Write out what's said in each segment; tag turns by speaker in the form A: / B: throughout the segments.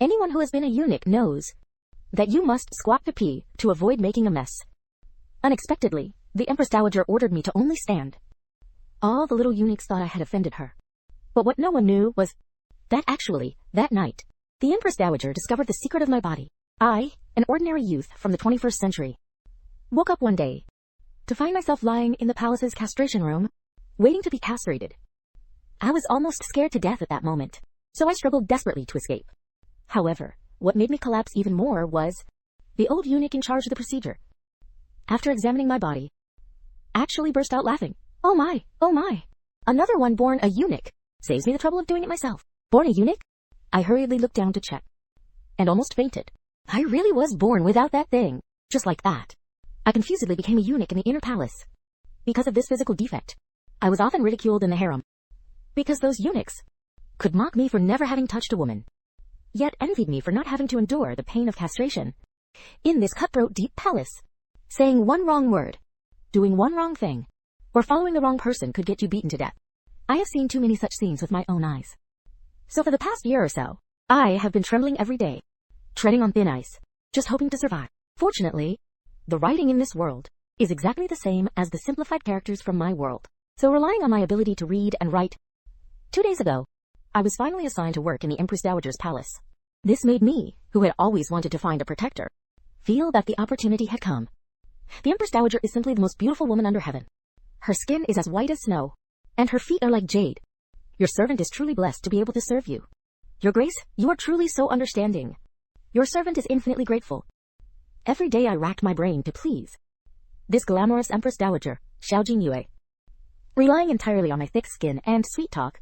A: Anyone who has been a eunuch knows that you must squat to pee to avoid making a mess. Unexpectedly, the Empress Dowager ordered me to only stand. All the little eunuchs thought I had offended her. But what no one knew was that actually, that night, the Empress Dowager discovered the secret of my body. I, an ordinary youth from the 21st century, woke up one day to find myself lying in the palace's castration room, waiting to be castrated. I was almost scared to death at that moment, so I struggled desperately to escape. However, what made me collapse even more was the old eunuch in charge of the procedure, after examining my body, actually burst out laughing. Oh my, oh my. Another one born a eunuch saves me the trouble of doing it myself. Born a eunuch? I hurriedly looked down to check, and almost fainted. I really was born without that thing, just like that. I confusedly became a eunuch in the inner palace. Because of this physical defect, I was often ridiculed in the harem, because those eunuchs could mock me for never having touched a woman, yet envied me for not having to endure the pain of castration. In this cutthroat deep palace, saying one wrong word, doing one wrong thing, or following the wrong person could get you beaten to death. I have seen too many such scenes with my own eyes. So for the past year or so, I have been trembling every day, treading on thin ice, just hoping to survive. Fortunately, the writing in this world is exactly the same as the simplified characters from my world. So relying on my ability to read and write, 2 days ago, I was finally assigned to work in the Empress Dowager's palace. This made me, who had always wanted to find a protector, feel that the opportunity had come. The Empress Dowager is simply the most beautiful woman under heaven. Her skin is as white as snow, and her feet are like jade. Your servant is truly blessed to be able to serve you. Your Grace, you are truly so understanding. Your servant is infinitely grateful. Every day I racked my brain to please this glamorous Empress Dowager, Xiao Jingyue. Relying entirely on my thick skin and sweet talk,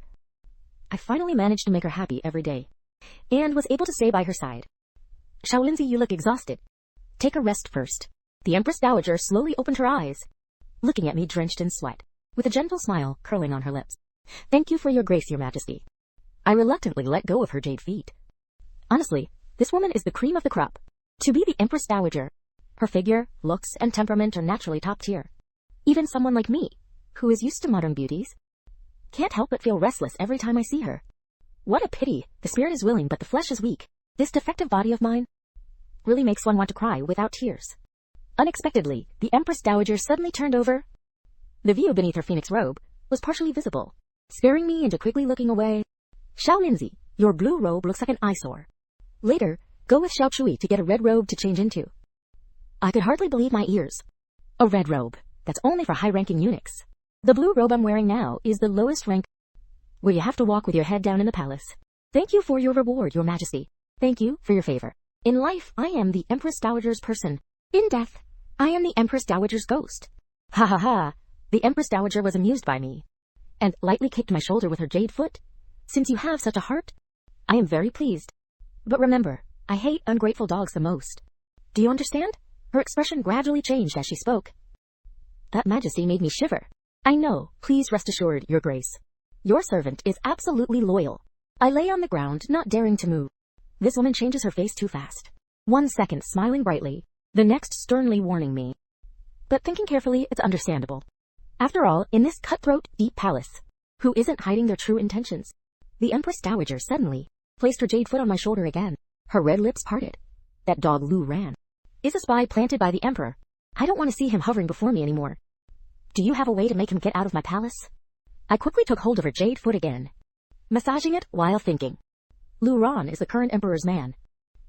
A: I finally managed to make her happy every day, and was able to say by her side, Xiaolinzi, you look exhausted. Take a rest first. The Empress Dowager slowly opened her eyes, looking at me drenched in sweat, with a gentle smile curling on her lips. Thank you for your grace, your majesty. I reluctantly let go of her jade feet. Honestly, this woman is the cream of the crop. To be the Empress Dowager, her figure, looks, and temperament are naturally top tier. Even someone like me, who is used to modern beauties, can't help but feel restless every time I see her. What a pity, the spirit is willing but the flesh is weak. This defective body of mine really makes one want to cry without tears. Unexpectedly, the Empress Dowager suddenly turned over. The view beneath her phoenix robe was partially visible, scaring me into quickly looking away. Xiaolinzi, your blue robe looks like an eyesore. Later, go with Xiao Chui to get a red robe to change into. I could hardly believe my ears. A red robe, that's only for high-ranking eunuchs. The blue robe I'm wearing now is the lowest rank, where you have to walk with your head down in the palace. Thank you for your reward, your majesty. Thank you for your favor. In life, I am the Empress Dowager's person. In death, I am the Empress Dowager's ghost. Ha ha ha. The Empress Dowager was amused by me, and lightly kicked my shoulder with her jade foot. Since you have such a heart, I am very pleased. But remember, I hate ungrateful dogs the most. Do you understand? Her expression gradually changed as she spoke. That majesty made me shiver. I know, please rest assured, your grace. Your servant is absolutely loyal. I lay on the ground, not daring to move. This woman changes her face too fast. 1 second smiling brightly, the next sternly warning me. But thinking carefully, it's understandable. After all, in this cutthroat, deep palace, who isn't hiding their true intentions? The Empress Dowager suddenly placed her jade foot on my shoulder again. Her red lips parted. That dog Lu ran. Is a spy planted by the Emperor? I don't want to see him hovering before me anymore. Do you have a way to make him get out of my palace? I quickly took hold of her jade foot again, massaging it while thinking. Lu Ran is the current Emperor's man,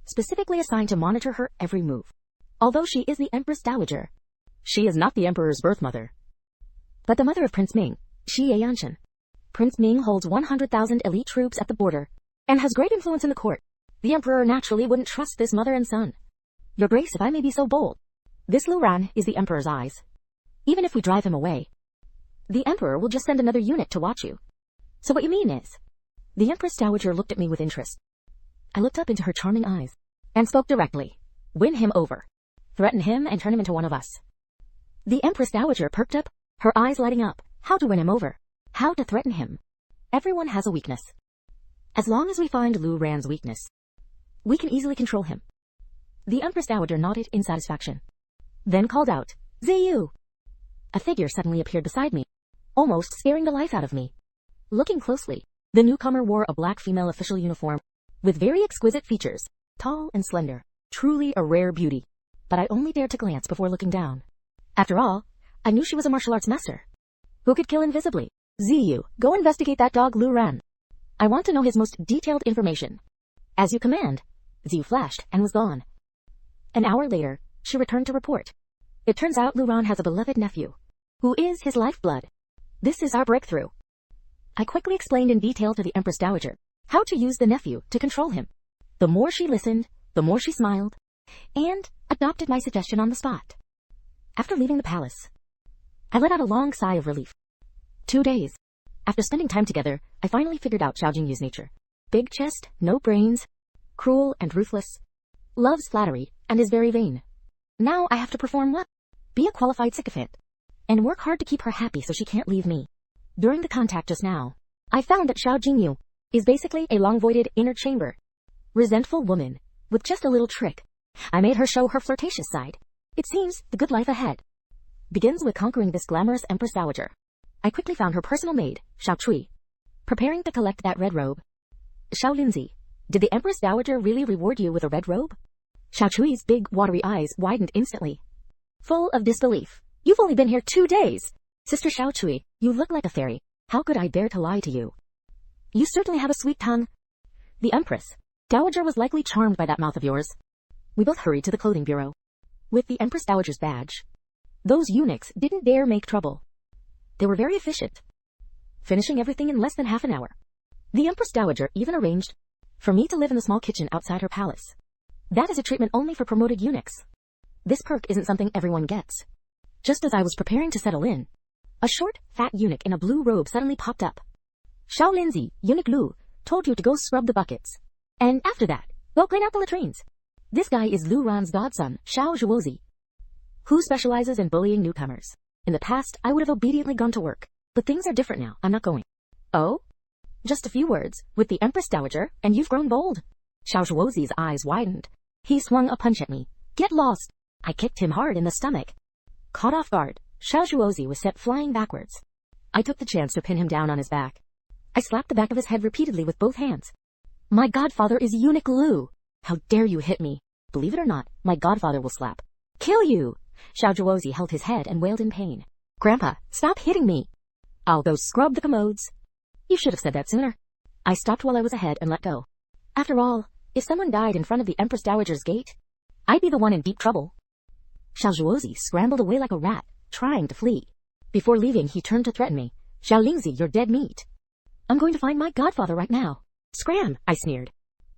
A: specifically assigned to monitor her every move. Although she is the Empress Dowager, she is not the Emperor's birth mother, but the mother of Prince Ming, Xi Yanshan. Prince Ming holds 100,000 elite troops at the border, and has great influence in the court. The Emperor naturally wouldn't trust this mother and son. Your Grace, if I may be so bold, this Lu Ran is the Emperor's eyes. Even if we drive him away, the Emperor will just send another eunuch to watch you. So what you mean is... The Empress Dowager looked at me with interest. I looked up into her charming eyes, and spoke directly. Win him over. Threaten him and turn him into one of us. The Empress Dowager perked up, her eyes lighting up. How to win him over? How to threaten him? Everyone has a weakness. As long as we find Lu Ran's weakness, we can easily control him. The Empress Dowager nodded in satisfaction, then called out, Ziyu! A figure suddenly appeared beside me, almost scaring the life out of me. Looking closely, the newcomer wore a black female official uniform, with very exquisite features, tall and slender, truly a rare beauty. But I only dared to glance before looking down. After all, I knew she was a martial arts master who could kill invisibly. Ziyu, go investigate that dog Lu Ran. I want to know his most detailed information. As you command. Ziyu flashed and was gone. An hour later, she returned to report. It turns out Lu Ran has a beloved nephew, who is his lifeblood. This is our breakthrough. I quickly explained in detail to the Empress Dowager how to use the nephew to control him. The more she listened, the more she smiled, and adopted my suggestion on the spot. After leaving the palace, I let out a long sigh of relief. 2 days. After spending time together, I finally figured out Xiao Jingyu's nature. Big chest, no brains, cruel and ruthless, loves flattery, and is very vain. Now I have to perform what? Be a qualified sycophant, and work hard to keep her happy so she can't leave me. During the contact just now, I found that Xiao Jingyu is basically a long-voided inner chamber. Resentful woman, with just a little trick. I made her show her flirtatious side. It seems the good life ahead begins with conquering this glamorous Empress Dowager. I quickly found her personal maid, Xiao Chui, preparing to collect that red robe. Xiao Linzi, did the Empress Dowager really reward you with a red robe? Xiao Chui's big, watery eyes widened instantly, full of disbelief. You've only been here 2 days. Sister Xiao Chui, you look like a fairy. How could I dare to lie to you? You certainly have a sweet tongue. The Empress Dowager was likely charmed by that mouth of yours. We both hurried to the clothing bureau. With the Empress Dowager's badge, those eunuchs didn't dare make trouble. They were very efficient, finishing everything in less than half an hour. The Empress Dowager even arranged for me to live in the small kitchen outside her palace. That is a treatment only for promoted eunuchs. This perk isn't something everyone gets. Just as I was preparing to settle in, a short, fat eunuch in a blue robe suddenly popped up. Xiao Linzi, Eunuch Lu, told you to go scrub the buckets. And after that, go clean out the latrines. This guy is Lu Ran's godson, Xiao Zhuozi, who specializes in bullying newcomers. In the past, I would have obediently gone to work, but things are different now. I'm not going. Oh? Just a few words with the Empress Dowager, and you've grown bold. Xiao Zhuozi's eyes widened. He swung a punch at me. Get lost. I kicked him hard in the stomach. Caught off guard, Xiao Zhuozi was sent flying backwards. I took the chance to pin him down on his back. I slapped the back of his head repeatedly with both hands. My godfather is Eunuch Lu. How dare you hit me? Believe it or not, my godfather will slap. Kill you! Xiao Zhuozi held his head and wailed in pain. Grandpa, stop hitting me. I'll go scrub the commodes. You should have said that sooner. I stopped while I was ahead and let go. After all, if someone died in front of the Empress Dowager's gate, I'd be the one in deep trouble. Xiao Zhuozi scrambled away like a rat, trying to flee. Before leaving, he turned to threaten me. Xiao Lingzi, you're dead meat. I'm going to find my godfather right now. Scram, I sneered.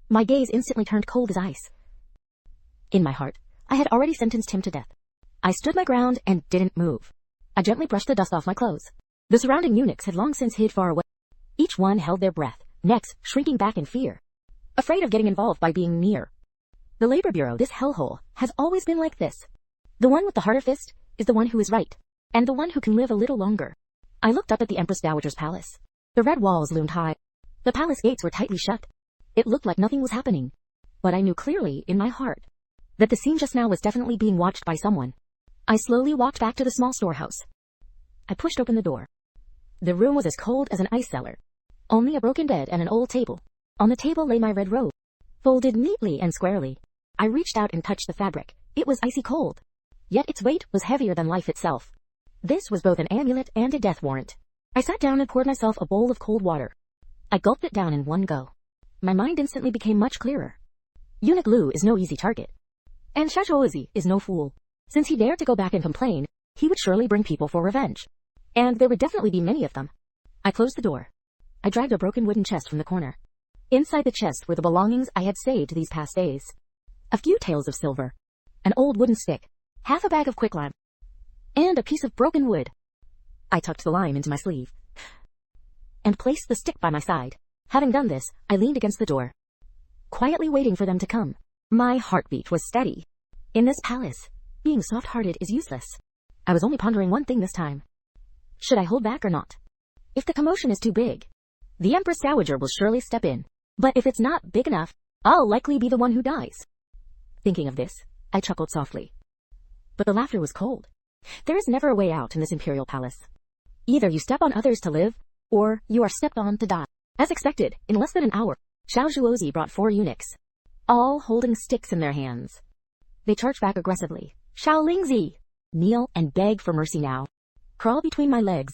A: My gaze instantly turned cold as ice. In my heart, I had already sentenced him to death. I stood my ground and didn't move. I gently brushed the dust off my clothes. The surrounding eunuchs had long since hid far away. Each one held their breath, necks shrinking back in fear, afraid of getting involved by being near. The labor bureau, this hellhole, has always been like this. The one with the harder fist is the one who is right, and the one who can live a little longer. I looked up at the Empress Dowager's palace. The red walls loomed high. The palace gates were tightly shut. It looked like nothing was happening. But I knew clearly, in my heart, that the scene just now was definitely being watched by someone. I slowly walked back to the small storehouse. I pushed open the door. The room was as cold as an ice cellar. Only a broken bed and an old table. On the table lay my red robe, folded neatly and squarely. I reached out and touched the fabric. It was icy cold. Yet its weight was heavier than life itself. This was both an amulet and a death warrant. I sat down and poured myself a bowl of cold water. I gulped it down in one go. My mind instantly became much clearer. Eunuch Lu is no easy target. And Xiao Zhuozi is no fool. Since he dared to go back and complain, he would surely bring people for revenge. And there would definitely be many of them. I closed the door. I dragged a broken wooden chest from the corner. Inside the chest were the belongings I had saved these past days. A few taels of silver, an old wooden stick, half a bag of quicklime, and a piece of broken wood. I tucked the lime into my sleeve and placed the stick by my side. Having done this, I leaned against the door, quietly waiting for them to come. My heartbeat was steady. In this palace, being soft-hearted is useless. I was only pondering one thing this time. Should I hold back or not? If the commotion is too big, the Empress Dowager will surely step in. But if it's not big enough, I'll likely be the one who dies. Thinking of this, I chuckled softly. But the laughter was cold. There is never a way out in this imperial palace. Either you step on others to live, or you are stepped on to die. As expected, in less than an hour, Xiao Zhuozi brought 4 eunuchs, all holding sticks in their hands. They charged back aggressively. Xiao Lingzi! Kneel and beg for mercy now. Crawl between my legs,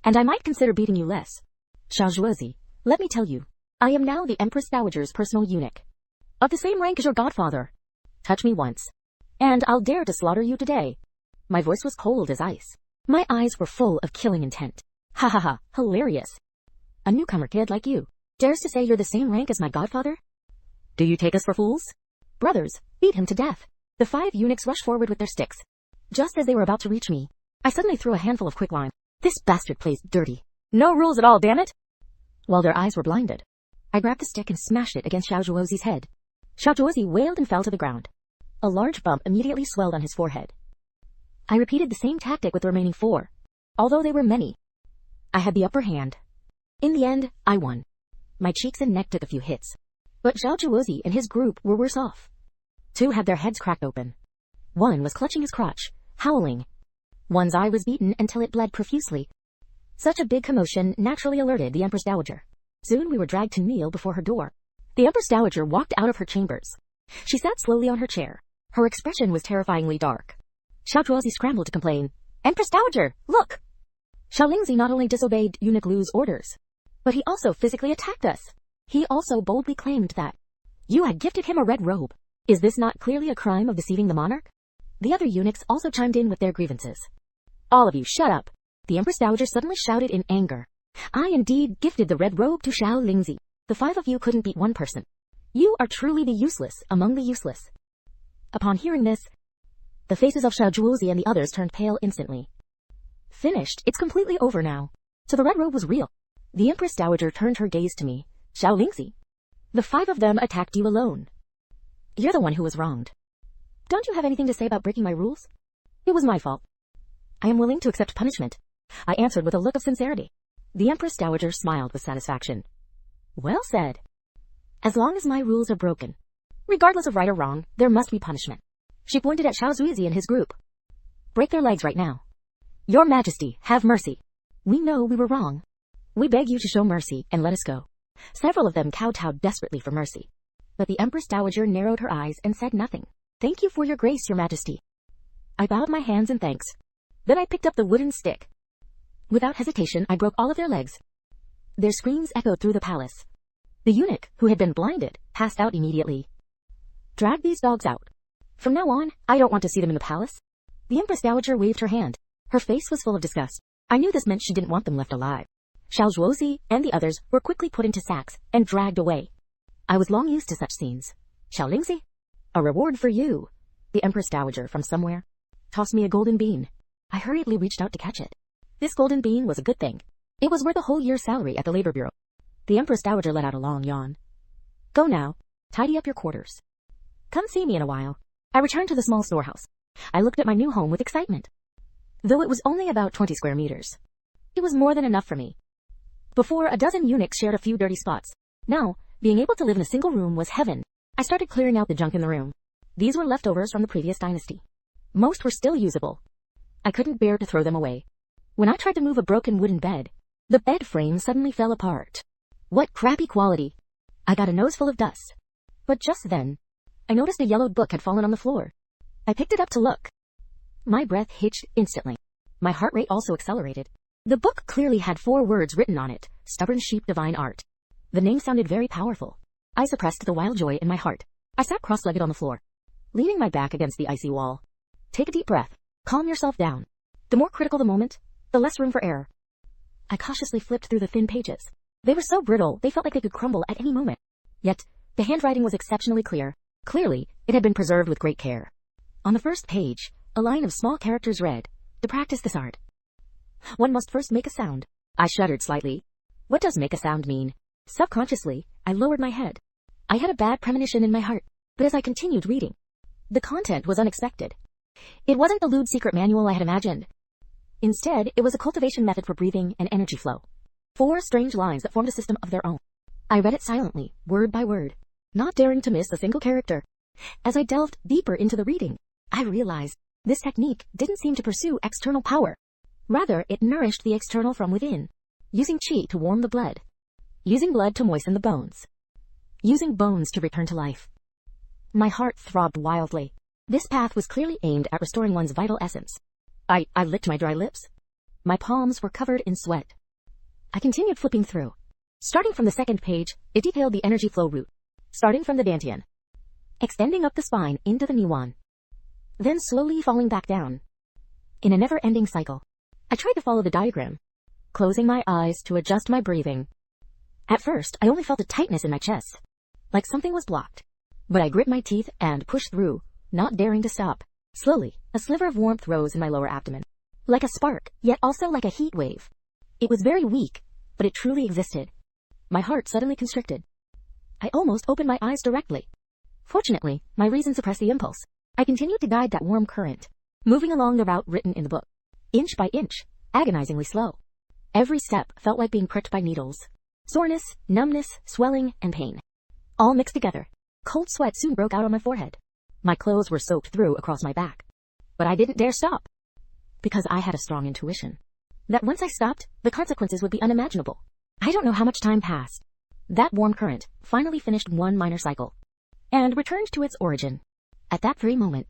A: and I might consider beating you less. Xiao Zhuozi, let me tell you, I am now the Empress Dowager's personal eunuch, of the same rank as your godfather. Touch me once, and I'll dare to slaughter you today. My voice was cold as ice. My eyes were full of killing intent. Ha ha ha, hilarious. A newcomer kid like you dares to say you're the same rank as my godfather? Do you take us for fools? Brothers, beat him to death. The 5 eunuchs rushed forward with their sticks. Just as they were about to reach me, I suddenly threw a handful of quicklime. This bastard plays dirty. No rules at all, damn it! While their eyes were blinded, I grabbed the stick and smashed it against Xiao Zhuozi's head. Xiao Zhuozi wailed and fell to the ground. A large bump immediately swelled on his forehead. I repeated the same tactic with the remaining 4. Although they were many, I had the upper hand. In the end, I won. My cheeks and neck took a few hits, but Xiao Zhuozi and his group were worse off. 2 had their heads cracked open. 1 was clutching his crotch, howling. 1's eye was beaten until it bled profusely. Such a big commotion naturally alerted the Empress Dowager. Soon we were dragged to kneel before her door. The Empress Dowager walked out of her chambers. She sat slowly on her chair. Her expression was terrifyingly dark. Xiao Zhuozi scrambled to complain. Empress Dowager, look! Xiao Lingzi not only disobeyed Eunuch Lu's orders, but he also physically attacked us. He also boldly claimed that you had gifted him a red robe. Is this not clearly a crime of deceiving the monarch? The other eunuchs also chimed in with their grievances. All of you, shut up! The Empress Dowager suddenly shouted in anger. I indeed gifted the red robe to Xiao Lingzi. The 5 of you couldn't beat 1 person. You are truly the useless among the useless. Upon hearing this, the faces of Xiao Zhuozi and the others turned pale instantly. Finished, it's completely over now. So the red robe was real. The Empress Dowager turned her gaze to me. Xiao Lingzi, the 5 of them attacked you alone. You're the one who was wronged. Don't you have anything to say about breaking my rules? It was my fault. I am willing to accept punishment, I answered with a look of sincerity. The Empress Dowager smiled with satisfaction. Well said. As long as my rules are broken, regardless of right or wrong, there must be punishment. She pointed at Xiao Zhuozi and his group. Break their legs right now. Your Majesty, have mercy. We know we were wrong. We beg you to show mercy and let us go. Several of them kowtowed desperately for mercy, but the Empress Dowager narrowed her eyes and said nothing. Thank you for your grace, Your Majesty. I bowed my hands in thanks. Then I picked up the wooden stick. Without hesitation, I broke all of their legs. Their screams echoed through the palace. The eunuch, who had been blinded, passed out immediately. Drag these dogs out. From now on, I don't want to see them in the palace. The Empress Dowager waved her hand. Her face was full of disgust. I knew this meant she didn't want them left alive. Xiao Zhuozi and the others were quickly put into sacks and dragged away. I was long used to such scenes. Xiao Lingzi, a reward for you. The Empress Dowager from somewhere tossed me a golden bean. I hurriedly reached out to catch it. This golden bean was a good thing. It was worth a whole year's salary at the labor bureau. The Empress Dowager let out a long yawn. Go now. Tidy up your quarters. Come see me in a while. I returned to the small storehouse. I looked at my new home with excitement. Though it was only about 20 square meters, it was more than enough for me. Before, a dozen eunuchs shared a few dirty spots. Now, being able to live in a single room was heaven. I started clearing out the junk in the room. These were leftovers from the previous dynasty. Most were still usable. I couldn't bear to throw them away. When I tried to move a broken wooden bed, the bed frame suddenly fell apart. What crappy quality! I got a nose full of dust. But just then, I noticed a yellowed book had fallen on the floor. I picked it up to look. My breath hitched instantly. My heart rate also accelerated. The book clearly had 4 words written on it: Stubborn Sheep Divine Art. The name sounded very powerful. I suppressed the wild joy in my heart. I sat cross-legged on the floor, leaning my back against the icy wall. Take a deep breath. Calm yourself down. The more critical the moment, the less room for error. I cautiously flipped through the thin pages. They were so brittle, they felt like they could crumble at any moment. Yet, the handwriting was exceptionally clear. Clearly, it had been preserved with great care. On the first page, a line of small characters read, "To practice this art, one must first make a sound." I shuddered slightly. What does make a sound mean? Subconsciously, I lowered my head. I had a bad premonition in my heart, but as I continued reading, the content was unexpected. It wasn't the lewd secret manual I had imagined. Instead, it was a cultivation method for breathing and energy flow. 4 strange lines that formed a system of their own. I read it silently, word by word, not daring to miss a single character. As I delved deeper into the reading, I realized this technique didn't seem to pursue external power. Rather, it nourished the external from within, using qi to warm the blood, using blood to moisten the bones, using bones to return to life. My heart throbbed wildly. This path was clearly aimed at restoring one's vital essence. I licked my dry lips. My palms were covered in sweat. I continued flipping through. Starting from the second page, it detailed the energy flow route, starting from the dantian, extending up the spine into the nuan, then slowly falling back down. In a never-ending cycle, I tried to follow the diagram, closing my eyes to adjust my breathing. At first, I only felt a tightness in my chest, like something was blocked. But I grit my teeth and pushed through, not daring to stop. Slowly, a sliver of warmth rose in my lower abdomen, like a spark, yet also like a heat wave. It was very weak, but it truly existed. My heart suddenly constricted. I almost opened my eyes directly. Fortunately, my reason suppressed the impulse. I continued to guide that warm current, moving along the route written in the book, inch by inch, agonizingly slow. Every step felt like being pricked by needles. Soreness, numbness, swelling, and pain, all mixed together. Cold sweat soon broke out on my forehead. My clothes were soaked through across my back. But I didn't dare stop, because I had a strong intuition that once I stopped, the consequences would be unimaginable. I don't know how much time passed. That warm current finally finished one minor cycle and returned to its origin. At that very moment,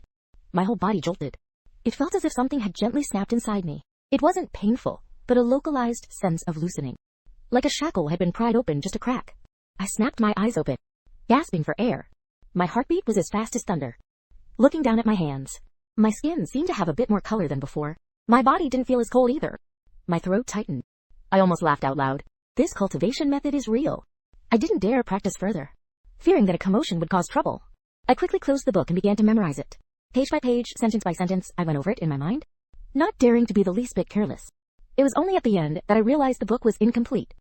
A: my whole body jolted. It felt as if something had gently snapped inside me. It wasn't painful, but a localized sense of loosening, like a shackle had been pried open just a crack. I snapped my eyes open, gasping for air. My heartbeat was as fast as thunder. Looking down at my hands, my skin seemed to have a bit more color than before. My body didn't feel as cold either. My throat tightened. I almost laughed out loud. This cultivation method is real. I didn't dare practice further, fearing that a commotion would cause trouble. I quickly closed the book and began to memorize it. Page by page, sentence by sentence, I went over it in my mind, not daring to be the least bit careless. It was only at the end that I realized the book was incomplete.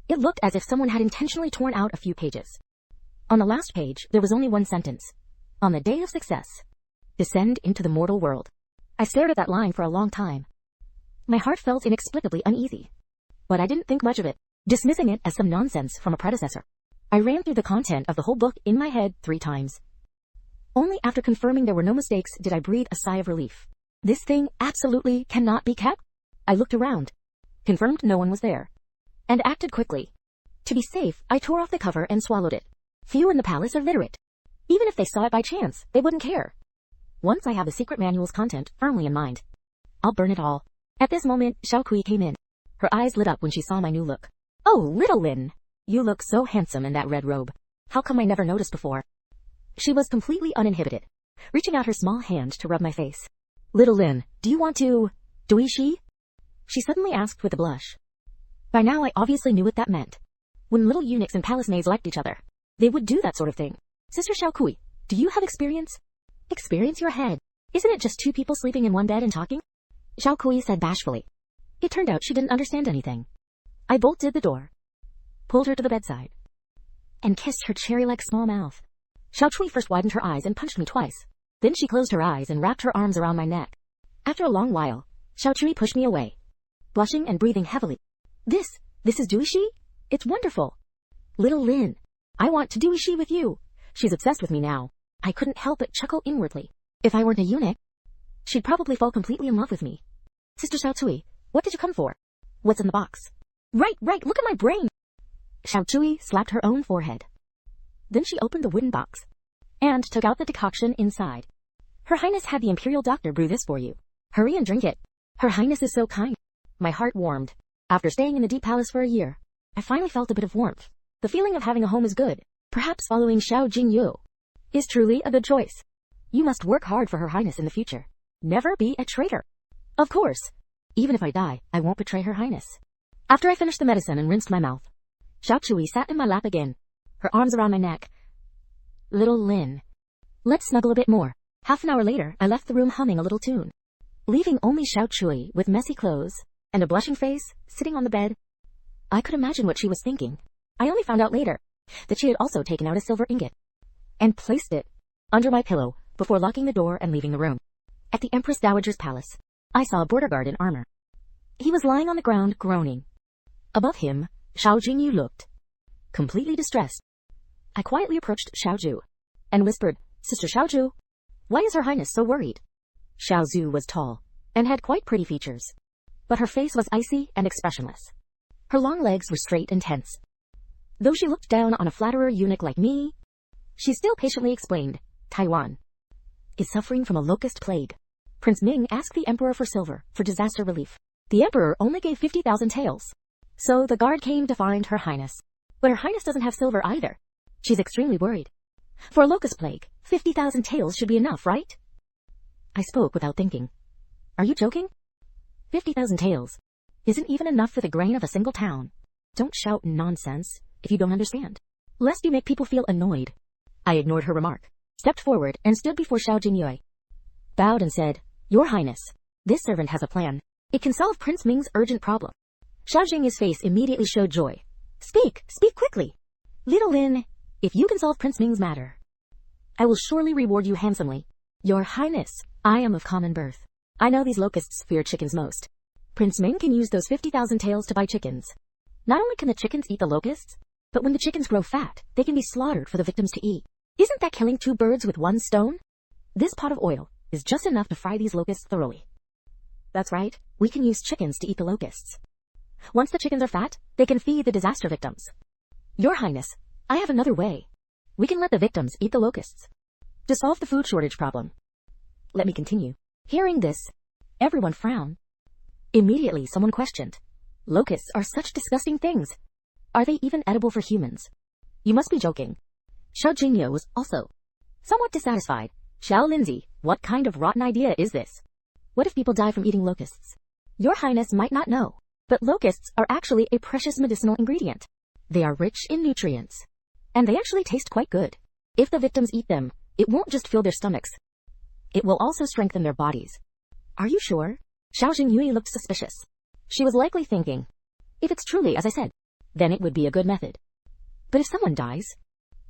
A: It looked as if someone had intentionally torn out a few pages. On the last page, there was only one sentence. On the day of success, descend into the mortal world. I stared at that line for a long time. My heart felt inexplicably uneasy, but I didn't think much of it, dismissing it as some nonsense from a predecessor. I ran through the content of the whole book in my head 3 times. Only after confirming there were no mistakes did I breathe a sigh of relief. This thing absolutely cannot be kept. I looked around, confirmed no one was there, and acted quickly. To be safe, I tore off the cover and swallowed it. Few in the palace are literate. Even if they saw it by chance, they wouldn't care. Once I have the secret manual's content firmly in mind, I'll burn it all. At this moment, Xiao Kui came in. Her eyes lit up when she saw my new look. Oh, little Lin! You look so handsome in that red robe. How come I never noticed before? She was completely uninhibited, reaching out her small hand to rub my face. Little Lin, do you want to... doishi? She suddenly asked with a blush. By now I obviously knew what that meant. When little eunuchs and palace maids liked each other, they would do that sort of thing. Sister Xiao Kui, do you have experience? Experience your head. Isn't it just 2 people sleeping in one bed and talking? Xiao Kui said bashfully. It turned out she didn't understand anything. I bolted the door, pulled her to the bedside, and kissed her cherry-like small mouth. Xiao Chui first widened her eyes and punched me twice. Then she closed her eyes and wrapped her arms around my neck. After a long while, Xiao Chui pushed me away, blushing and breathing heavily. This is Duishi? It's wonderful. Little Lin, I want to Duishi with you. She's obsessed with me now. I couldn't help but chuckle inwardly. If I weren't a eunuch, she'd probably fall completely in love with me. Sister Xiao Chui, what did you come for? What's in the box? Right, look at my brain. Xiao Chui slapped her own forehead. Then she opened the wooden box and took out the decoction inside. Her Highness had the Imperial Doctor brew this for you. Hurry and drink it. Her Highness is so kind. My heart warmed. After staying in the Deep Palace for a year, I finally felt a bit of warmth. The feeling of having a home is good. Perhaps following Xiao Jingyu is truly a good choice. You must work hard for Her Highness in the future. Never be a traitor. Of course. Even if I die, I won't betray Her Highness. After I finished the medicine and rinsed my mouth, Xiao Chui sat in my lap again, her arms around my neck. Little Lin, let's snuggle a bit more. Half an hour later, I left the room humming a little tune, leaving only Xiao Chui with messy clothes and a blushing face sitting on the bed. I could imagine what she was thinking. I only found out later that she had also taken out a silver ingot and placed it under my pillow before locking the door and leaving the room. At the Empress Dowager's palace, I saw a border guard in armor. He was lying on the ground, groaning. Above him, Xiao Jingyu looked completely distressed. I quietly approached Xiao Zhu and whispered, Sister Xiao Zhu, why is Her Highness so worried? Xiao Zhu was tall and had quite pretty features, but her face was icy and expressionless. Her long legs were straight and tense, Though she looked down on a flatterer eunuch like me, she still patiently explained, Taiwan is suffering from a locust plague. Prince Ming asked the emperor for silver for disaster relief. The emperor only gave 50,000 taels. So the guard came to find Her Highness. But Her Highness doesn't have silver either. She's extremely worried. For a locust plague, 50,000 taels should be enough, right? I spoke without thinking. Are you joking? 50,000 taels isn't even enough for the grain of a single town. Don't shout nonsense if you don't understand, lest you make people feel annoyed. I ignored her remark, stepped forward, and stood before Xiao Jingyue, bowed and said, Your Highness, this servant has a plan. It can solve Prince Ming's urgent problem. Xiao Jingyue's face immediately showed joy. Speak quickly. Little Lin, if you can solve Prince Ming's matter, I will surely reward you handsomely. Your Highness, I am of common birth. I know these locusts fear chickens most. Prince Ming can use those 50,000 taels to buy chickens. Not only can the chickens eat the locusts, but when the chickens grow fat, they can be slaughtered for the victims to eat. Isn't that killing 2 birds with 1 stone? This pot of oil is just enough to fry these locusts thoroughly. That's right, we can use chickens to eat the locusts. Once the chickens are fat, they can feed the disaster victims. Your Highness, I have another way. We can let the victims eat the locusts to solve the food shortage problem. Let me continue. Hearing this, everyone frowned. Immediately someone questioned, Locusts are such disgusting things. Are they even edible for humans? You must be joking. Xiao Jingyue was also somewhat dissatisfied. Xiao Lindsay, what kind of rotten idea is this? What if people die from eating locusts? Your Highness might not know, but locusts are actually a precious medicinal ingredient. They are rich in nutrients, and they actually taste quite good. If the victims eat them, it won't just fill their stomachs. It will also strengthen their bodies. Are you sure? Xiao Jingyue looked suspicious. She was likely thinking, if it's truly as I said, then it would be a good method. But if someone dies,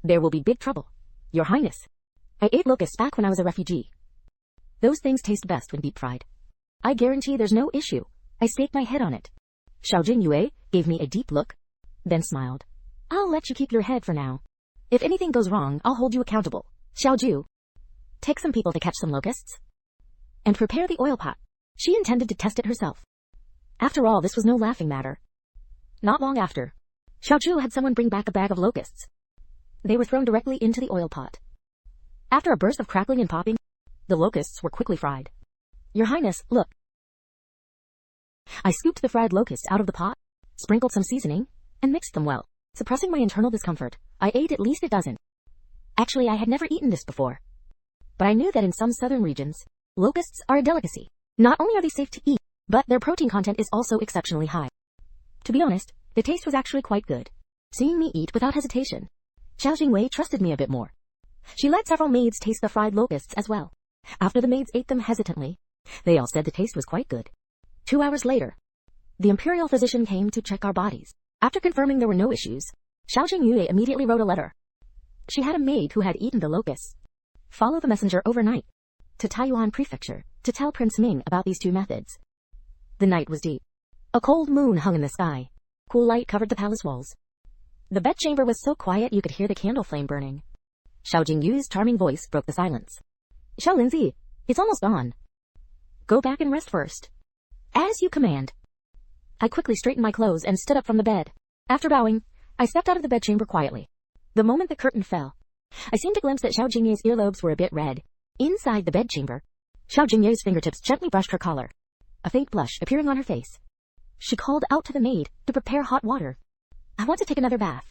A: there will be big trouble. Your Highness, I ate locusts back when I was a refugee. Those things taste best when deep fried. I guarantee there's no issue. I staked my head on it. Xiao Jingyue gave me a deep look, then smiled. I'll let you keep your head for now. If anything goes wrong, I'll hold you accountable. Xiao Ju, take some people to catch some locusts and prepare the oil pot. She intended to test it herself. After all, this was no laughing matter. Not long after, Xiao Ju had someone bring back a bag of locusts. They were thrown directly into the oil pot. After a burst of crackling and popping, the locusts were quickly fried. Your Highness, look. I scooped the fried locusts out of the pot, sprinkled some seasoning, and mixed them well. Suppressing my internal discomfort, I ate at least a dozen. Actually, I had never eaten this before. But I knew that in some southern regions, locusts are a delicacy. Not only are they safe to eat, but their protein content is also exceptionally high. To be honest, the taste was actually quite good. Seeing me eat without hesitation, Xiao Jingyue trusted me a bit more. She let several maids taste the fried locusts as well. After the maids ate them hesitantly, they all said the taste was quite good. 2 hours later, the imperial physician came to check our bodies. After confirming there were no issues, Xiao Jingyue immediately wrote a letter. She had a maid who had eaten the locusts follow the messenger overnight to Taiyuan Prefecture to tell Prince Ming about these 2 methods. The night was deep. A cold moon hung in the sky. Cool light covered the palace walls. The bedchamber was so quiet you could hear the candle flame burning. Xiao Jingyue's charming voice broke the silence. Xiao Lindsay, it's almost dawn. Go back and rest first. As you command. I quickly straightened my clothes and stood up from the bed. After bowing, I stepped out of the bedchamber quietly. The moment the curtain fell, I seemed to glimpse that Xiao Jingyue's earlobes were a bit red. Inside the bedchamber, Xiao Jingyue's fingertips gently brushed her collar, a faint blush appearing on her face. She called out to the maid to prepare hot water. I want to take another bath.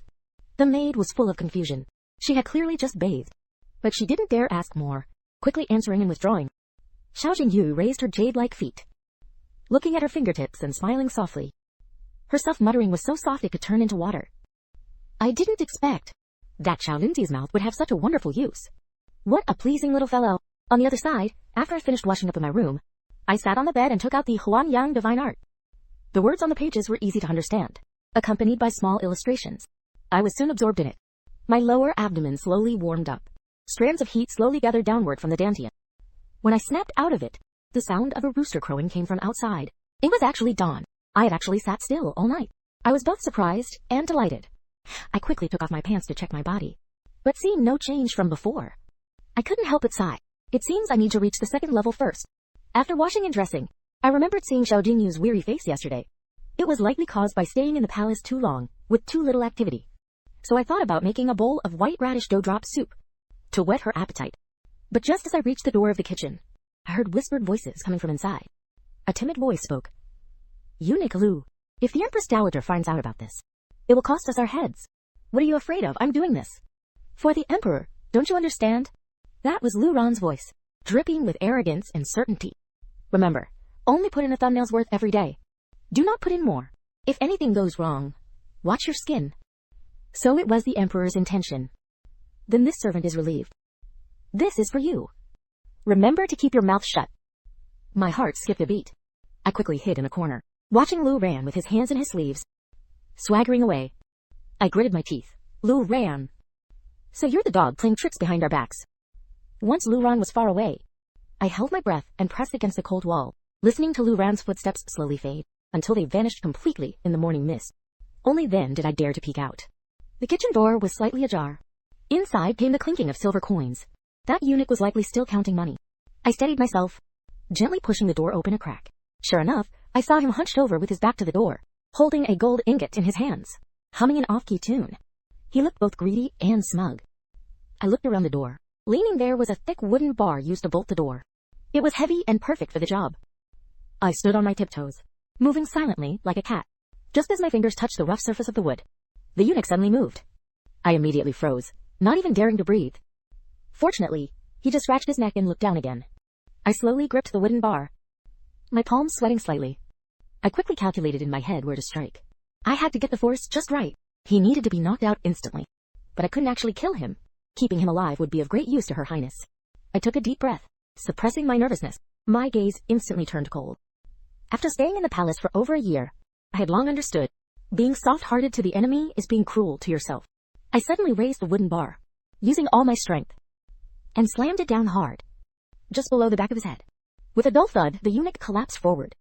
A: The maid was full of confusion. She had clearly just bathed, but she didn't dare ask more, quickly answering and withdrawing. Xiao Jingyue raised her jade-like feet, looking at her fingertips and smiling softly. Her self-muttering was so soft it could turn into water. I didn't expect that Xiao Lindsay's mouth would have such a wonderful use. What a pleasing little fellow. On the other side, after I finished washing up in my room, I sat on the bed and took out the Huan Yang Divine Art. The words on the pages were easy to understand, accompanied by small illustrations. I was soon absorbed in it. My lower abdomen slowly warmed up. Strands of heat slowly gathered downward from the dantian. When I snapped out of it, the sound of a rooster crowing came from outside. It was actually dawn. I had actually sat still all night. I was both surprised and delighted. I quickly took off my pants to check my body, but seeing no change from before, I couldn't help but sigh. It seems I need to reach the 2nd level first. After washing and dressing, I remembered seeing Xiao Jingyue's weary face yesterday. It was likely caused by staying in the palace too long, with too little activity. so I thought about making a bowl of white radish dough drop soup to whet her appetite. But just as I reached the door of the kitchen, I heard whispered voices coming from inside. A timid voice spoke. Eunuch Lu, if the Empress Dowager finds out about this, it will cost us our heads. What are you afraid of? I'm doing this for the Emperor. Don't you understand? That was Lu Ran's voice, dripping with arrogance and certainty. Remember, only put in a thumbnail's worth every day. Do not put in more. If anything goes wrong, watch your skin. So it was the Emperor's intention. Then this servant is relieved. This is for you. Remember to keep your mouth shut. My heart skipped a beat. I quickly hid in a corner, watching Lu Ran with his hands in his sleeves, swaggering away. I gritted my teeth. Lu Ran. So you're the dog playing tricks behind our backs. Once Lu Ran was far away, I held my breath and pressed against the cold wall, listening to Lu Ran's footsteps slowly fade, until they vanished completely in the morning mist. Only then did I dare to peek out. The kitchen door was slightly ajar. Inside came the clinking of silver coins. That eunuch was likely still counting money. I steadied myself, gently pushing the door open a crack. Sure enough, I saw him hunched over with his back to the door, holding a gold ingot in his hands, humming an off-key tune. He looked both greedy and smug. I looked around the door. Leaning there was a thick wooden bar used to bolt the door. It was heavy and perfect for the job. I stood on my tiptoes, moving silently like a cat. Just as my fingers touched the rough surface of the wood, the eunuch suddenly moved. I immediately froze, not even daring to breathe. Fortunately, he just scratched his neck and looked down again. I slowly gripped the wooden bar, my palms sweating slightly. I quickly calculated in my head where to strike. I had to get the force just right. He needed to be knocked out instantly. But I couldn't actually kill him. Keeping him alive would be of great use to Her Highness. I took a deep breath, suppressing my nervousness. My gaze instantly turned cold. After staying in the palace for over a year, I had long understood, being soft-hearted to the enemy is being cruel to yourself. I suddenly raised the wooden bar, using all my strength, and slammed it down hard, just below the back of his head. With a dull thud, the eunuch collapsed forward.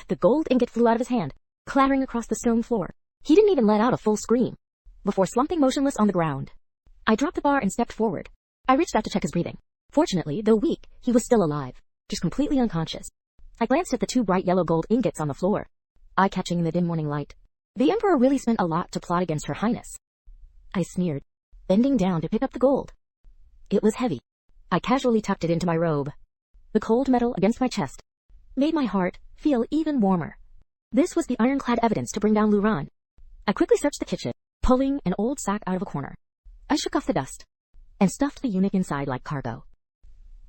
A: The gold ingot flew out of his hand, clattering across the stone floor. He didn't even let out a full scream, before slumping motionless on the ground. I dropped the bar and stepped forward. I reached out to check his breathing. Fortunately, though weak, he was still alive, just completely unconscious. I glanced at the two bright yellow gold ingots on the floor, eye-catching in the dim morning light. The Emperor really spent a lot to plot against Her Highness. I sneered, bending down to pick up the gold. It was heavy. I casually tucked it into my robe. The cold metal against my chest made my heart feel even warmer. This was the ironclad evidence to bring down Lu Ran. I quickly searched the kitchen, pulling an old sack out of a corner. I shook off the dust and stuffed the eunuch inside like cargo.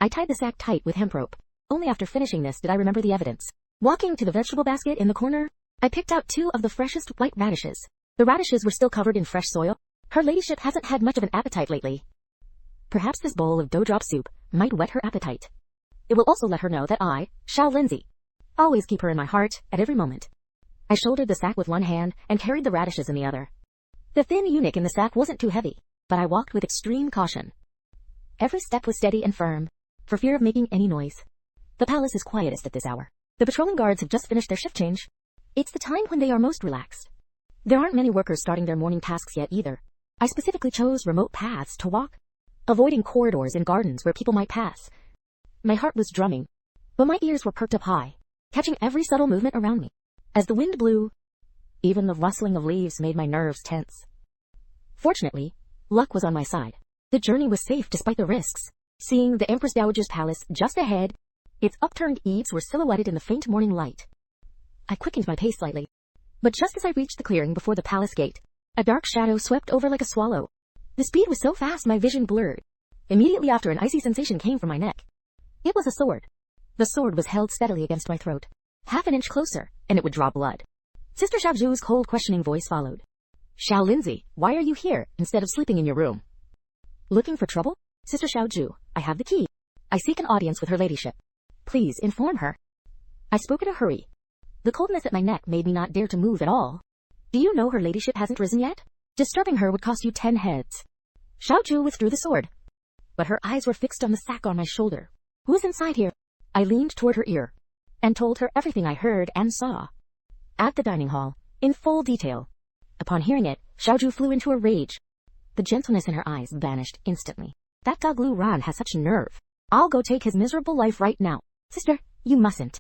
A: I tied the sack tight with hemp rope. Only after finishing this did I remember the evidence. Walking to the vegetable basket in the corner, I picked out 2 of the freshest white radishes. The radishes were still covered in fresh soil. Her ladyship hasn't had much of an appetite lately. Perhaps this bowl of dough drop soup might whet her appetite. It will also let her know that I, Xiao Lindsay, always keep her in my heart at every moment. I shouldered the sack with one hand and carried the radishes in the other. The thin eunuch in the sack wasn't too heavy, but I walked with extreme caution. Every step was steady and firm, for fear of making any noise. The palace is quietest at this hour. The patrolling guards have just finished their shift change. It's the time when they are most relaxed. There aren't many workers starting their morning tasks yet either. I specifically chose remote paths to walk, avoiding corridors and gardens where people might pass. My heart was drumming, but my ears were perked up high, catching every subtle movement around me. As the wind blew, even the rustling of leaves made my nerves tense. Fortunately, luck was on my side. The journey was safe despite the risks. Seeing the Empress Dowager's palace just ahead, its upturned eaves were silhouetted in the faint morning light. I quickened my pace slightly, but just as I reached the clearing before the palace gate, a dark shadow swept over like a swallow. The speed was so fast my vision blurred. Immediately after, an icy sensation came from my neck. It was a sword. The sword was held steadily against my throat. Half an inch closer, and it would draw blood. Sister Xiaoju's cold, questioning voice followed. Xiao Lindsay, why are you here instead of sleeping in your room? Looking for trouble? Sister Xiaoju, I have the key. I seek an audience with her ladyship. Please inform her. I spoke in a hurry. The coldness at my neck made me not dare to move at all. Do you know her ladyship hasn't risen yet? Disturbing her would cost you 10 heads. Xiaoju withdrew the sword, but her eyes were fixed on the sack on my shoulder. Who's inside here? I leaned toward her ear and told her everything I heard and saw at the dining hall, in full detail. Upon hearing it, Xiaoju flew into a rage. The gentleness in her eyes vanished instantly. That dog Lu Ran has such nerve. I'll go take his miserable life right now. Sister, you mustn't.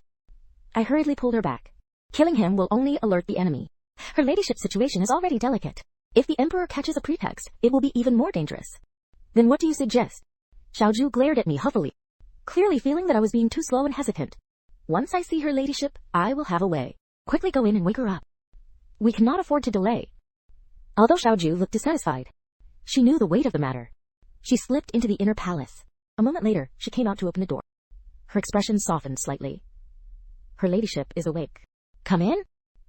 A: I hurriedly pulled her back. Killing him will only alert the enemy. Her ladyship's situation is already delicate. If the emperor catches a pretext, it will be even more dangerous. Then what do you suggest? Xiaozhu glared at me huffily, clearly feeling that I was being too slow and hesitant. Once I see her ladyship, I will have a way. Quickly go in and wake her up. We cannot afford to delay. Although Xiaozhu looked dissatisfied, she knew the weight of the matter. She slipped into the inner palace. A moment later, she came out to open the door. Her expression softened slightly. Her ladyship is awake. Come in?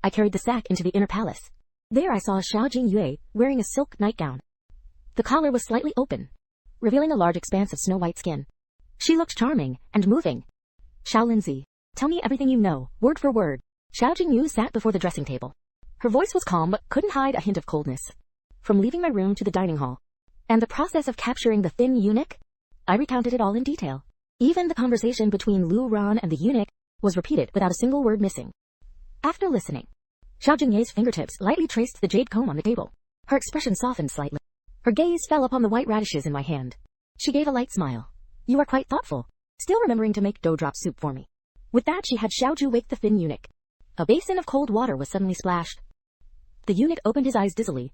A: I carried the sack into the inner palace. There I saw Xiao Jingyue wearing a silk nightgown. The collar was slightly open, revealing a large expanse of snow-white skin. She looked charming and moving. Xiao Linzi, tell me everything you know, word for word. Xiao Jingyu sat before the dressing table. Her voice was calm but couldn't hide a hint of coldness. From leaving my room to the dining hall, and the process of capturing the thin eunuch, I recounted it all in detail. Even the conversation between Lu Ran and the eunuch was repeated without a single word missing. After listening, Xiao Jingye's fingertips lightly traced the jade comb on the table. Her expression softened slightly. Her gaze fell upon the white radishes in my hand. She gave a light smile. You are quite thoughtful, still remembering to make dough drop soup for me. With that she had Xiaozhu wake the thin eunuch. A basin of cold water was suddenly splashed. The eunuch opened his eyes dizzily.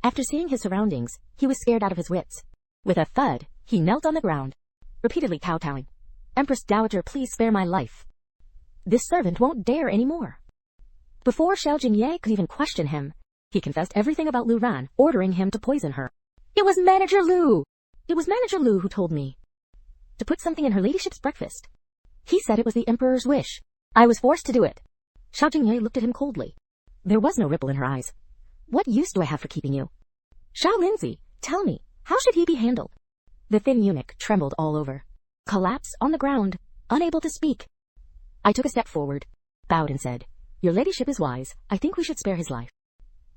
A: After seeing his surroundings, he was scared out of his wits. With a thud, he knelt on the ground, repeatedly kowtowing. Empress Dowager, please spare my life. This servant won't dare any more. Before Xiao Jingye could even question him, he confessed everything about Lu Ran, ordering him to poison her. It was Manager Lu! It was Manager Lu who told me to put something in her ladyship's breakfast. He said it was the emperor's wish. I was forced to do it. Xiao Jingye looked at him coldly. There was no ripple in her eyes. What use do I have for keeping you? Xiao Linzi, tell me, how should he be handled? The thin eunuch trembled all over, collapsed on the ground, unable to speak. I took a step forward, bowed and said, Your ladyship is wise. I think we should spare his life.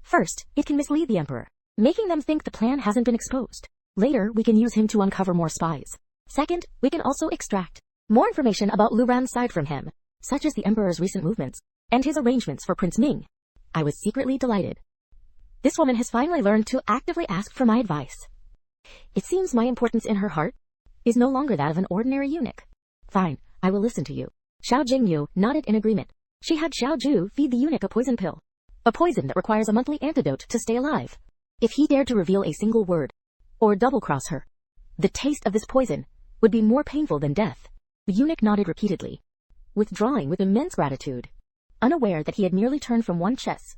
A: First, it can mislead the emperor, making them think the plan hasn't been exposed. Later, we can use him to uncover more spies. Second, we can also extract more information about Lu Ran's side from him, such as the emperor's recent movements and his arrangements for Prince Ming. I was secretly delighted. This woman has finally learned to actively ask for my advice. It seems my importance in her heart is no longer that of an ordinary eunuch. Fine, I will listen to you. Xiao Jingyu nodded in agreement. She had Xiaozhu feed the eunuch a poison pill, a poison that requires a monthly antidote to stay alive. If he dared to reveal a single word, or double-cross her, the taste of this poison would be more painful than death. The eunuch nodded repeatedly, withdrawing with immense gratitude, unaware that he had merely turned from one chess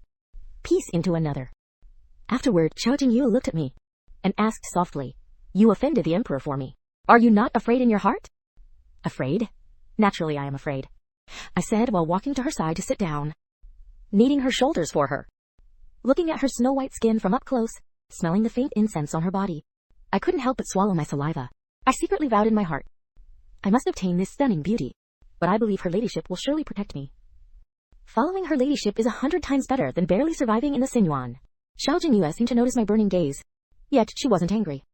A: piece into another. Afterward, Xiao Jingyu looked at me and asked softly, You offended the emperor for me. Are you not afraid in your heart? Afraid? Naturally I am afraid, I said while walking to her side to sit down, kneading her shoulders for her. Looking at her snow-white skin from up close, smelling the faint incense on her body, I couldn't help but swallow my saliva. I secretly vowed in my heart, I must obtain this stunning beauty, but I believe her ladyship will surely protect me. Following her ladyship is 100 times better than barely surviving in the Sinyuan. Xiao Jingyu seemed to notice my burning gaze, yet she wasn't angry.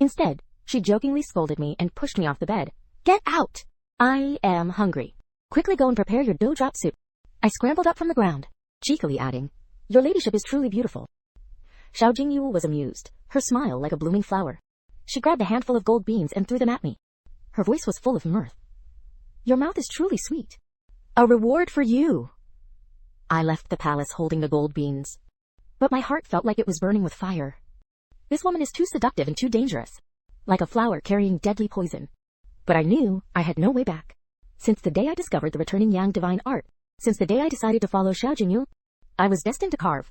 A: Instead, she jokingly scolded me and pushed me off the bed. Get out! I am hungry. Quickly go and prepare your dough drop soup. I scrambled up from the ground, cheekily adding, Your ladyship is truly beautiful. Xiao Jingyu was amused, her smile like a blooming flower. She grabbed a handful of gold beans and threw them at me. Her voice was full of mirth. Your mouth is truly sweet. A reward for you. I left the palace holding the gold beans, but my heart felt like it was burning with fire. This woman is too seductive and too dangerous, like a flower carrying deadly poison. But I knew I had no way back. Since the day I discovered the returning Yang divine art, since the day I decided to follow Xiao Jingyu, I was destined to carve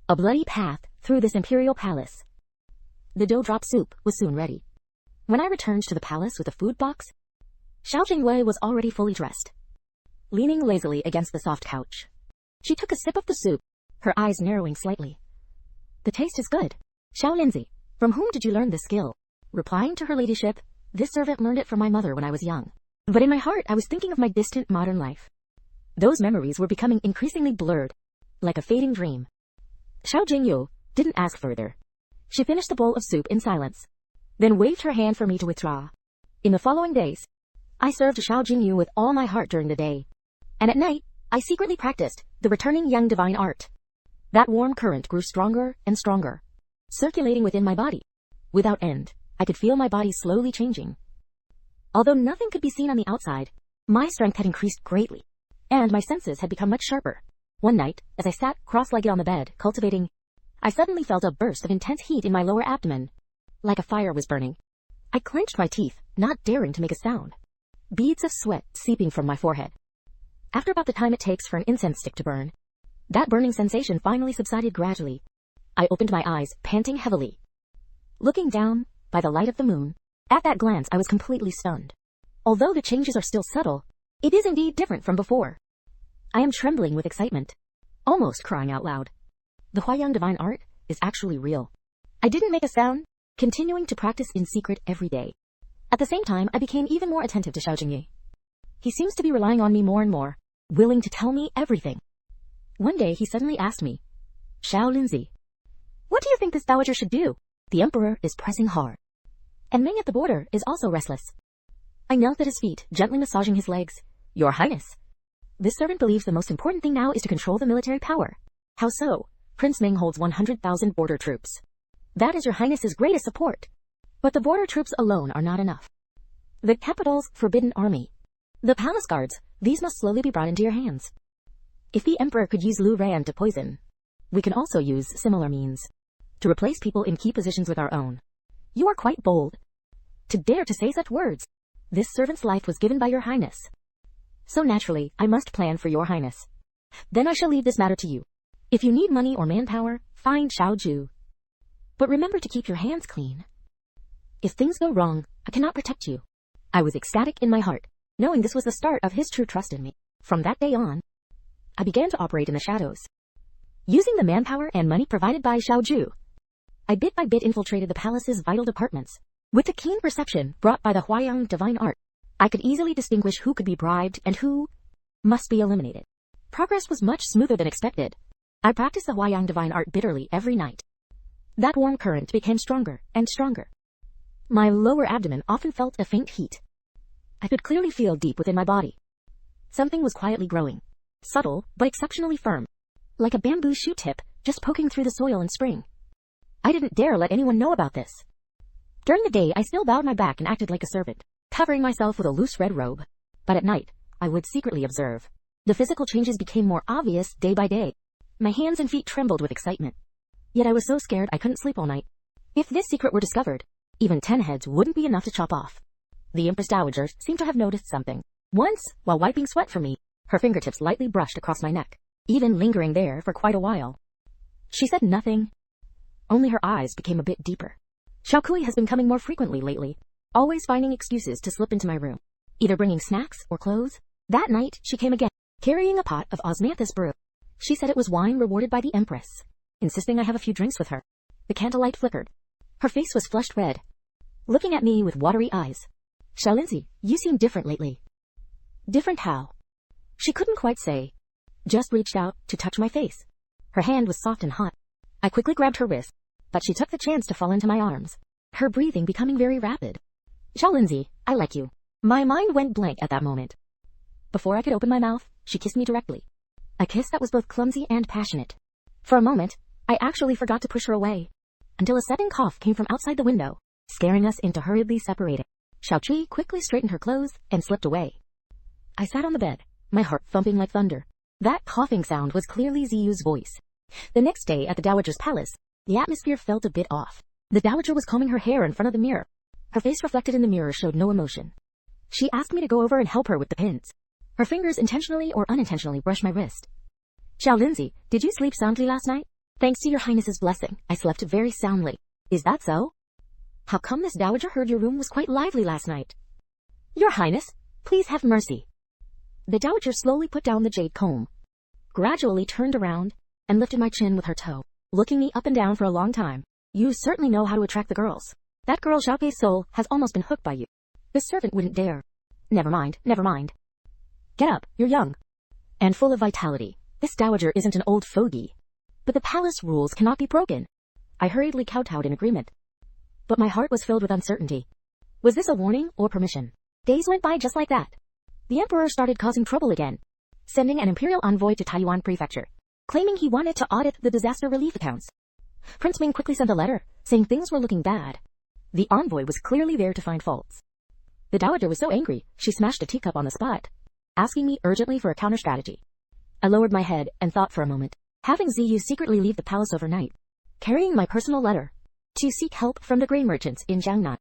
A: a bloody path through this imperial palace. The dough drop soup was soon ready. When I returned to the palace with a food box, Xiao Jingwei was already fully dressed, leaning lazily against the soft couch. She took a sip of the soup, her eyes narrowing slightly. The taste is good. Xiao Linzi, from whom did you learn this skill? Replying to her ladyship, this servant learned it from my mother when I was young. But in my heart I was thinking of my distant modern life. Those memories were becoming increasingly blurred, like a fading dream. Xiao Jingyu didn't ask further. She finished the bowl of soup in silence, then waved her hand for me to withdraw. In the following days, I served Xiao Jingyu with all my heart during the day, and at night, I secretly practiced the returning Yang divine art. That warm current grew stronger and stronger, circulating within my body. Without end, I could feel my body slowly changing. Although nothing could be seen on the outside, my strength had increased greatly, and my senses had become much sharper. One night, as I sat cross-legged on the bed, cultivating I suddenly felt a burst of intense heat in my lower abdomen, like a fire was burning. I clenched my teeth, not daring to make a sound. Beads of sweat seeping from my forehead. After about the time it takes for an incense stick to burn, that burning sensation finally subsided gradually. I opened my eyes, panting heavily. Looking down, by the light of the moon, at that glance I was completely stunned. Although the changes are still subtle, it is indeed different from before. I am trembling with excitement, almost crying out loud. The Huayang divine art is actually real. I didn't make a sound, continuing to practice in secret every day. At the same time, I became even more attentive to Xiao Jingyi. He seems to be relying on me more and more, willing to tell me everything. One day he suddenly asked me, "Xiao Linzi, what do you think this dowager should do? The emperor is pressing hard, and Ming at the border is also restless." I knelt at his feet, gently massaging his legs. "Your Highness, this servant believes the most important thing now is to control the military power." "How so?" "Prince Ming holds 100,000 border troops. That is your Highness's greatest support. But the border troops alone are not enough. The capital's forbidden army, the palace guards, these must slowly be brought into your hands. If the emperor could use Lu Ran to poison, we can also use similar means to replace people in key positions with our own." "You are quite bold to dare to say such words. This servant's life was given by your Highness. So naturally, I must plan for your Highness. Then I shall leave this matter to you. If you need money or manpower, find Xiao Ju. But remember to keep your hands clean. If things go wrong, I cannot protect you." I was ecstatic in my heart, knowing this was the start of his true trust in me. From that day on, I began to operate in the shadows, using the manpower and money provided by Xiao Ju. I bit by bit infiltrated the palace's vital departments. With the keen perception brought by the Huayang divine art, I could easily distinguish who could be bribed and who must be eliminated. Progress was much smoother than expected. I practiced the Huayang divine art bitterly every night. That warm current became stronger and stronger. My lower abdomen often felt a faint heat. I could clearly feel deep within my body. Something was quietly growing, subtle but exceptionally firm, like a bamboo shoot tip just poking through the soil in spring. I didn't dare let anyone know about this. During the day, I still bowed my back and acted like a servant, covering myself with a loose red robe. But at night, I would secretly observe. The physical changes became more obvious day by day. My hands and feet trembled with excitement. Yet I was so scared I couldn't sleep all night. If this secret were discovered, even 10 heads wouldn't be enough to chop off. The Empress Dowager seemed to have noticed something. Once, while wiping sweat from me, her fingertips lightly brushed across my neck, even lingering there for quite a while. She said nothing. Only her eyes became a bit deeper. Xiao Kui has been coming more frequently lately, always finding excuses to slip into my room, either bringing snacks or clothes. That night, she came again, carrying a pot of osmanthus brew. She said it was wine rewarded by the Empress, insisting I have a few drinks with her. The candlelight flickered. Her face was flushed red, looking at me with watery eyes. "Xiao Linzi, you seem different lately." "Different how?" She couldn't quite say, just reached out to touch my face. Her hand was soft and hot. I quickly grabbed her wrist, but she took the chance to fall into my arms, her breathing becoming very rapid. "Xiao Linzi, I like you." My mind went blank at that moment. Before I could open my mouth, she kissed me directly. A kiss that was both clumsy and passionate. For a moment, I actually forgot to push her away, until a sudden cough came from outside the window, scaring us into hurriedly separating. Xiao Qi quickly straightened her clothes and slipped away. I sat on the bed, my heart thumping like thunder. That coughing sound was clearly Ziyu's voice. The next day at the Dowager's palace, the atmosphere felt a bit off. The Dowager was combing her hair in front of the mirror. Her face reflected in the mirror showed no emotion. She asked me to go over and help her with the pins. Her fingers intentionally or unintentionally brushed my wrist. "Xiao Linzi, did you sleep soundly last night?" "Thanks to your Highness's blessing, I slept very soundly." "Is that so? How come this Dowager heard your room was quite lively last night?" "Your Highness, please have mercy." The Dowager slowly put down the jade comb, gradually turned around, and lifted my chin with her toe, looking me up and down for a long time. "You certainly know how to attract the girls. That girl Xiao Pei's soul has almost been hooked by you. The servant wouldn't dare." Never mind. Get up, you're young and full of vitality. This Dowager isn't an old fogey. But the palace rules cannot be broken." I hurriedly kowtowed in agreement, but my heart was filled with uncertainty. Was this a warning or permission? Days went by just like that. The emperor started causing trouble again, sending an imperial envoy to Taiyuan Prefecture, claiming he wanted to audit the disaster relief accounts. Prince Ming quickly sent a letter, saying things were looking bad. The envoy was clearly there to find faults. The Dowager was so angry, she smashed a teacup on the spot, asking me urgently for a counter-strategy. I lowered my head and thought for a moment. Having Ziyu secretly leave the palace overnight carrying my personal letter to seek help from the grain merchants in Jiangnan.